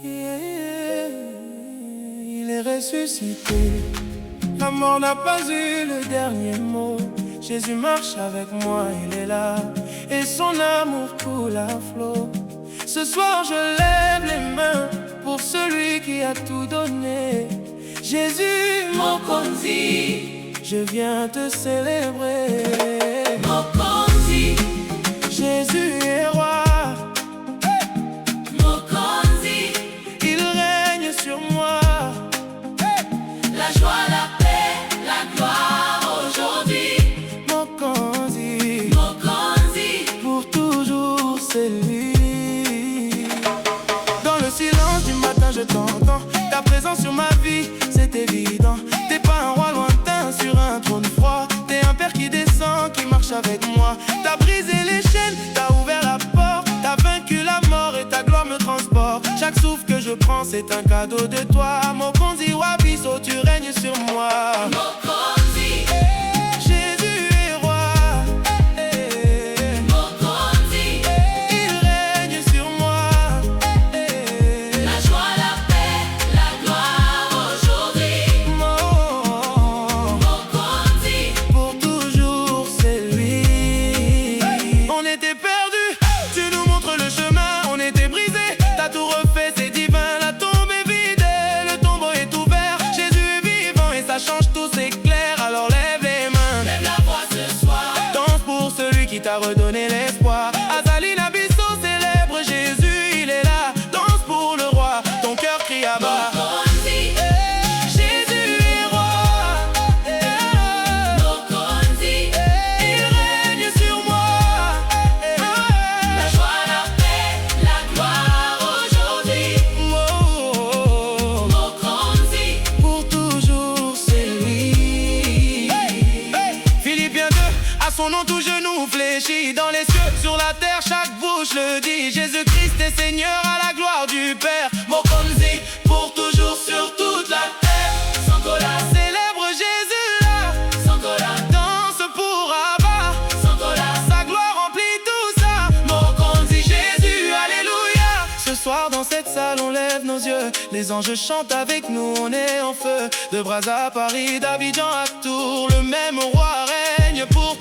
Yeah, il est ressuscité. La mort n'a pas eu le dernier mot. Jésus marche avec moi, il est là. Et son amour coule à flot. Ce soir je lève les mains pour celui qui a tout donné. Jésus, Mokonzi, je viens te célébrer. Mokonzi, Jésus est roi. Mokonzi, Il règne sur moi. la joie, la paix, la gloire aujourd'hui. Mokonzi, Mokonzi, pour toujours c'est lui. Dans le silence du matin je t'entends. Ta présence sur ma vie c'est évident. T'es pas un roi lointain sur un trône froid. T'es un père qui descend, qui marche avec moi. T'as brisé les chaînes, t'as ouvert la porte. T'as vaincu la mort et ta gloire me transporte. Chaque souffle que je prends c'est un cadeau de toi. Mokonzi Wabiso, tu règnes sur moi. Mokonzi, Jésus est roi. Mokonzi, Il règne sur moi. la joie, la paix, la gloire aujourd'hui. Mokonzi, Pour toujours c'est lui. On était perdus, tu nous montres le chemin. On était brisés, t'as tout refait, c'est divin. La tombe est vide, le tombeau est ouvert. Jésus est vivant et ça change tout, c'est clair. Alors lève les mains, lève la voix ce soir. danse pour celui qui t'a redonné l'espoir. Azaline Abisso célèbre Jésus, il est là. Danse pour le roi, ton cœur crie à bas. Mokonzi, Jésus est roi. Mokonzi, Il règne sur moi. la joie, la paix, la gloire aujourd'hui. Mokonzi, Pour toujours c'est lui. Philippiens 2, à son nom tout genou fléchit. Dans les cieux, sur la terre, chaque bouche le dit. Jésus-Christ est Seigneur à la gloire du Père. Mokonzi, pour toujours sur toute la terre. Sankola, Célèbre Jésus là, Sankola, danse pour Abba. Sankola, Sa gloire remplit tout ça. Mokonzi, Jésus, alléluia. Ce soir dans cette salle on lève nos yeux. Les anges chantent avec nous, on est en feu. De Brazza à Paris, d'Abidjan à Tours, le même roi règne pour